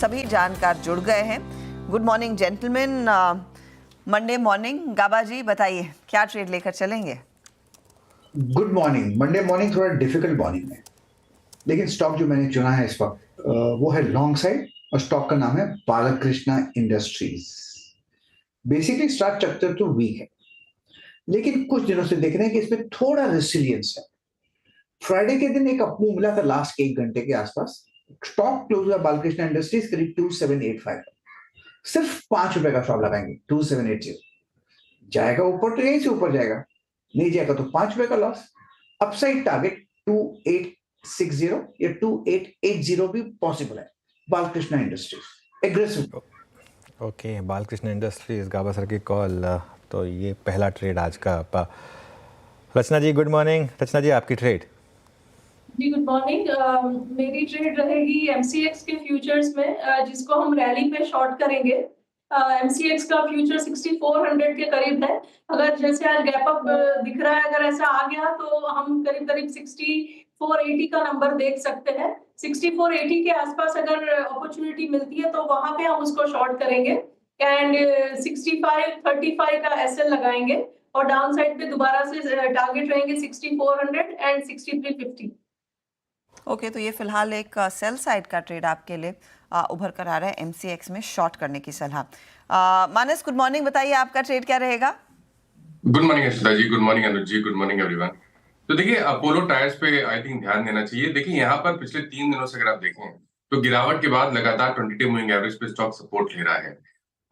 सभी जानकार जुड़ गए हैं। Good morning gentleman, Monday morning. Gaba ji बताइए क्या ट्रेड लेकर चलेंगे? Good morning. मंडे मॉर्निंग थोड़ा डिफिकल्ट मॉर्निंग है, लेकिन स्टॉक जो मैंने चुना है इस वक्त वो है लॉन्ग साइड, और स्टॉक का नाम है Balkrishna industries. Basically stock structure तो वीक है, लेकिन कुछ दिनों से देख रहे हैं कि इसमें थोड़ा रेसिलियंस है। फ्राइडे के दिन एक अप मूव मिला था लास्ट 1 घंटे के आसपास। स्टॉक क्लोज हुआ बालकृष्णा इंडस्ट्रीज करीब 2785। सिर्फ ₹5 का शॉप लगाएंगे, 2780। जाएगा ऊपर तो यहीं से ऊपर जाएगा, नहीं जाएगा तो ₹5 का लॉस। अपसाइड टारगेट 2860 या 2880 भी पॉसिबल है। Balkrishna industries aggressive. Okay, Balkrishna industries, Gaba sir की कॉल। तो ये पहला ट्रेड आज का। रचना जी गुड मॉर्निंग। रचना जी आपकी ट्रेड? जी गुड मॉर्निंग। मेरी ट्रेड रहेगी एमसीएक्स के फ्यूचर्स में, जिसको हम रैली पे शॉर्ट करेंगे। एमसीएक्स का फ्यूचर 6400 के करीब है। अगर जैसे आज गैप अप दिख रहा है, अगर ऐसा आ गया तो हम करीब करीब 6480 का नंबर देख सकते हैं। 6480 के आसपास अगर अपॉर्चुनिटी मिलती है तो वहां पे हम उसको शॉर्ट करेंगे एंड 6535 का एसएल लगाएंगे, और डाउन साइड पे दोबारा से टारगेट रहेंगे 6400 एंड 6350। ओके, तो ये फिलहाल एक सेल साइड का ट्रेड आपके लिए उभर कर आ रहा है, एमसीएक्स में शॉर्ट करने की सलाह। मानस गुड मॉर्निंग, बताइए आपका ट्रेड क्या रहेगा? गुड मॉर्निंग अश्विता जी, good morning Anuj ji, good morning everyone. तो देखिए, अपोलो टायर्स पे आई थिंक ध्यान देना चाहिए। देखिए यहाँ पर पिछले 3 दिनों से अगर आप देखें तो गिरावट के बाद लगातार 22 मूविंग एवरेज पे स्टॉक सपोर्ट ले रहा है।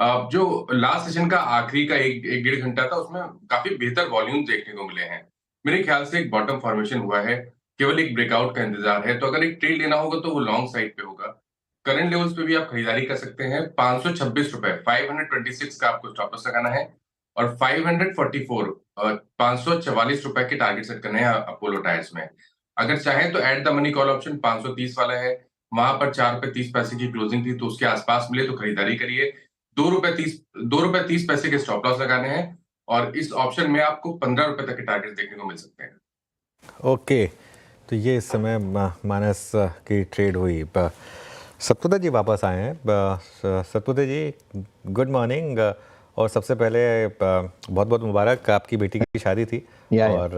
अब जो लास्ट सेशन का आखिरी का एक डेढ़ घंटा था, उसमें काफी बेहतर वॉल्यूम देखने को मिले हैं। मेरे ख्याल से एक बॉटम फॉर्मेशन हुआ है, केवल एक ब्रेकआउट का इंतजार है। तो अगर एक ट्रेड लेना होगा तो वो लॉन्ग साइड पे होगा। करंट लेवल्स पे भी आप खरीदारी कर सकते हैं। ₹526, 526 का आपको स्टॉप लॉस लगाना है, और 544 ₹544 के टारगेट सेट करने हैं अपोलो टायर्स में। अगर चाहें तो at the money call option 530 वाला है, वहां पर ₹4.30 की क्लोजिंग थी, तो उसके आसपास मिले तो खरीदारी करिए। ₹2.30 के स्टॉप लॉस लगाने हैं, और इस ऑप्शन में आपको ₹15 तक के टारगेट देखने को मिल सकते हैं। ओके, तो ये इस समय मानस की ट्रेड हुई। सतपुते जी वापस आए हैं। सतपुते जी गुड मॉर्निंग। और सबसे पहले बहुत बहुत मुबारक, आपकी बेटी की शादी थी। और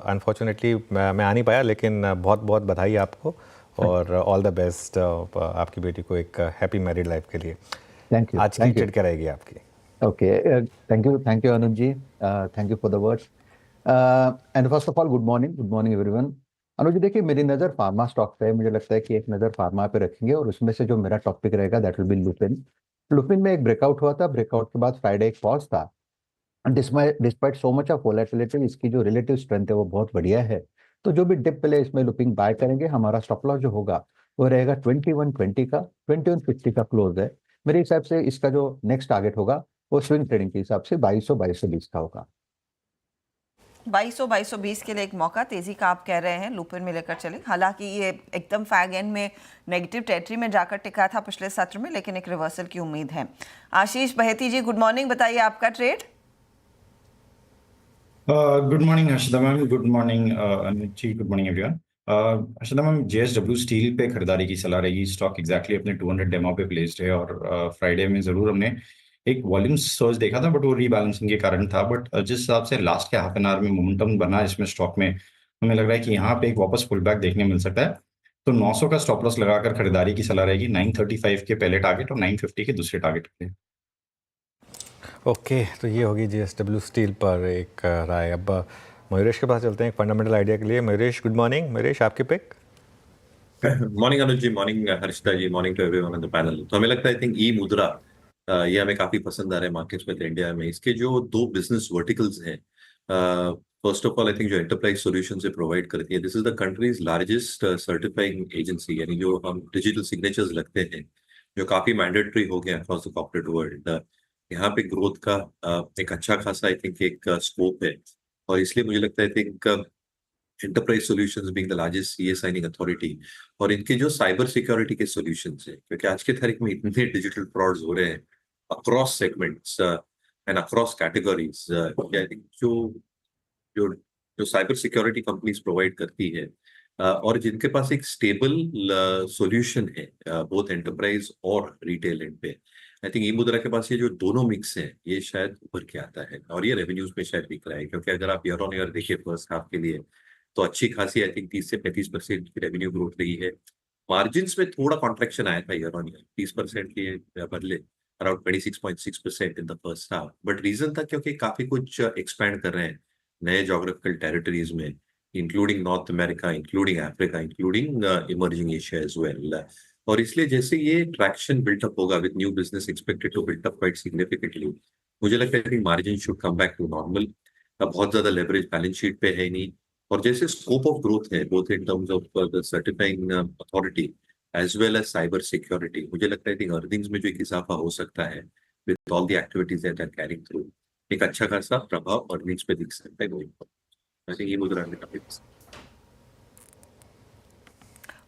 अनफॉर्चुनेटली मैं आ नहीं पाया, लेकिन बहुत बहुत बधाई आपको, और ऑल द बेस्ट आपकी बेटी को एक हैप्पी मैरिड लाइफ के लिए। Thank you. आज की ट्रेड क्या रहेगी आपकी? Okay, thank you Anuj ji, thank you for the words. And first of all good morning everyone. Anuj ji देखिए, मेरी नज़र फार्मा स्टॉक पे है। मुझे लगता है कि एक नज़र फार्मा पे रखेंगे, और उसमें से जो मेरा टॉपिक रहेगा that will be Lupin. Lupin में एक ब्रेकआउट हुआ था, ब्रेकआउट के बाद फ्राइडे एक पॉज था। Despite so much of volatility, इसकी जो रिलेटिव स्ट्रेंथ है वो बहुत बढ़िया है। तो जो भी डिप पहले इसमें लुपिंग बाय करेंगे, हमारा स्टॉप लॉस जो होगा वो रहेगा 2120 का। 2150 का क्लोज है। मेरे हिसाब से इसका जो नेक्स्ट टारगेट होगा वो स्विंग ट्रेडिंग के हिसाब से 2200-2220 का होगा। 2200-2220 के लिए एक मौका तेजी का आप कह रहे हैं, लुपिन में लेकर चले। हालांकि ये एकदम फैग एंड में नेगेटिव टेरिटरी में जाकर टिका था पिछले सत्र में, लेकिन एक रिवर्सल की उम्मीद है। आशीष बहेती जी गुड मॉर्निंग, बताइए आपका trade? Good morning Harshita ma'am, good morning Anuj ji, good morning everyone. Harshita ma'am, JSW steel पे खरीदारी की सलाह रहेगी। स्टॉक एग्जैक्टली अपने 200 डेमो पे प्लेस्ड है, और फ्राइडे में जरूर हमने एक वॉल्यूम सर्च देखा था, बट वो रीबैलेंसिंग के कारण था। बट जिस हिसाब से लास्ट के हाफ एन आवर में मोमेंटम बना इसमें स्टॉक में, हमें लग रहा है कि यहाँ पे एक वापस पुल बैक देखने मिल सकता है। तो 900 का स्टॉप लॉस लगाकर खरीदारी की सलाह रहेगी। 935 के पहले टारगेट और 950 के दूसरे टारगेट पे। ओके, तो ये होगी जेएसडब्ल्यू स्टील पर एक राय। अब मयूरेश के पास चलते हैं एक फंडामेंटल आइडिया के लिए। Mayuresh good morning. मयूरेश आपकी pick? Morning Anuj ji, morning Harshita ji, morning to everyone on the panel. तो हमें लगता है आई थिंक ई मुद्रा ये हमें काफी पसंद आ रहा है मार्केट्स में इंडिया में। इसके जो दो बिजनेस वर्टिकल्स हैं, first of all I think जो एंटरप्राइज सॉल्यूशन से प्रोवाइड करती है, this is the countries largest certifying agency. यानी जो हम डिजिटल सिग्नेचर्स लगते हैं, जो काफी मैंडेटरी हो गया अक्रॉस द कॉर्पोरेट वर्ल्ड, यहाँ पे ग्रोथ का एक अच्छा खासा आई थिंक एक स्कोप है। और इसलिए मुझे लगता है I think enterprise solutions being the largest CA signing authority, और इनके जो साइबर सिक्योरिटी के सॉल्यूशंस हैं, क्योंकि आज के तारीख में इतने डिजिटल फ्रॉड्स हो रहे हैं across segments and across categories, I think जो जो जो साइबर सिक्योरिटी कंपनीज प्रोवाइड करती है, और जिनके पास एक स्टेबल सॉल्यूशन है बोथ एंटरप्राइज और रिटेल एंड पे, आई थिंक ई मुद्रा के पास ये जो दोनों मिक्स है ये शायद उभर के आता है और ये रेवेन्यूज में शायद दिख रहा है, क्योंकि अगर आप ईयर ऑन ईयर देखिए फर्स्ट हाफ के लिए तो अच्छी खासी आई थिंक 30 से 35% की रेवेन्यू ग्रोथ रही है। मार्जिन में थोड़ा कॉन्ट्रेक्शन आया था ईयर ऑन ईयर 30% के बदले around 26.6% in the first half, but reason था क्योंकि काफी कुछ एक्सपैंड कर रहे हैं नए जोग्राफिकल टेरिटरीज में, including North America, including Africa, including emerging Asia as well. और इसलिए जैसे ये ट्रैक्शन बिल्टअप होगा with new business expected to built up quite significantly, मुझे लगता है कि margin should come back to normal. बहुत ज्यादा लेवरेज बैलेंस शीट पे है नहीं, और जैसे स्कोप ऑफ ग्रोथ है both in terms of the certifying authority as well as cyber security, मुझे लगता है कि अर्निंग्स में जो एक इजाफा हो सकता है with all the activities that are carrying through, एक अच्छा खासा प्रभाव अर्निंग्स पे दिख सकता है गोइंग फॉरवर्ड। आई थिंक ये मुद्रा में काफी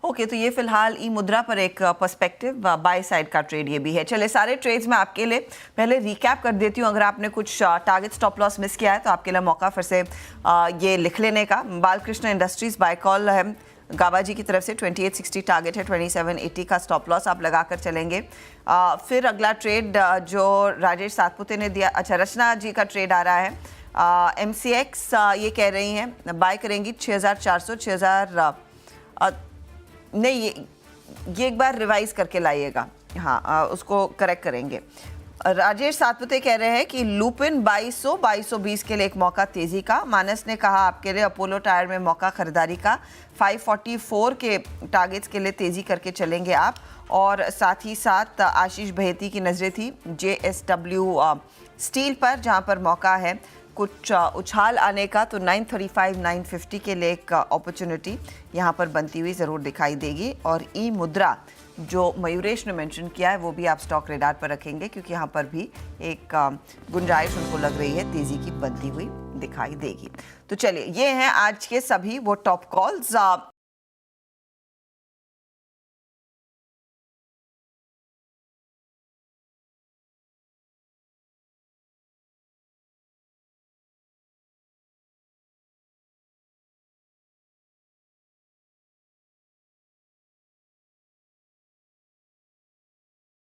ओके तो ये फिलहाल ई मुद्रा पर एक पर्सपेक्टिव बाय साइड का ट्रेड ये भी है। चले सारे ट्रेड्स में आपके लिए पहले रिकैप कर देती हूँ, अगर आपने कुछ टारगेट स्टॉप लॉस मिस किया है तो आपके लिए मौका फिर से ये लिख लेने का। बालकृष्ण इंडस्ट्रीज बाय कॉल है गाबा जी की तरफ से 2860 टारगेट है, 2780 का स्टॉप लॉस आप लगाकर चलेंगे। फिर अगला ट्रेड जो राजेश सातपुते ने दिया, अच्छा रचना जी का ट्रेड आ रहा है MCX, ये कह रही हैं बाय करेंगी 6400 6000 नहीं, ये एक बार रिवाइज करके लाइएगा, हाँ उसको करेक्ट करेंगे। राजेश सातपुते कह रहे हैं कि लुपिन 2220 के लिए एक मौका तेजी का। मानस ने कहा आपके लिए अपोलो टायर में मौका खरीदारी का, 544 के टारगेट्स के लिए तेजी करके चलेंगे आप। और साथ ही साथ आशीष बहेती की नज़रें थी JSW स्टील पर, जहां पर मौका है कुछ उछाल आने का, तो 935 950 के लिए एक अपॉर्चुनिटी यहाँ पर बनती हुई ज़रूर दिखाई देगी। और ई मुद्रा जो मयूरेश ने मेंशन किया है वो भी आप स्टॉक रेडार पर रखेंगे, क्योंकि यहाँ पर भी एक गुंजाइश उनको लग रही है तेज़ी की बनती हुई दिखाई देगी। तो चलिए ये हैं आज के सभी वो टॉप कॉल्स।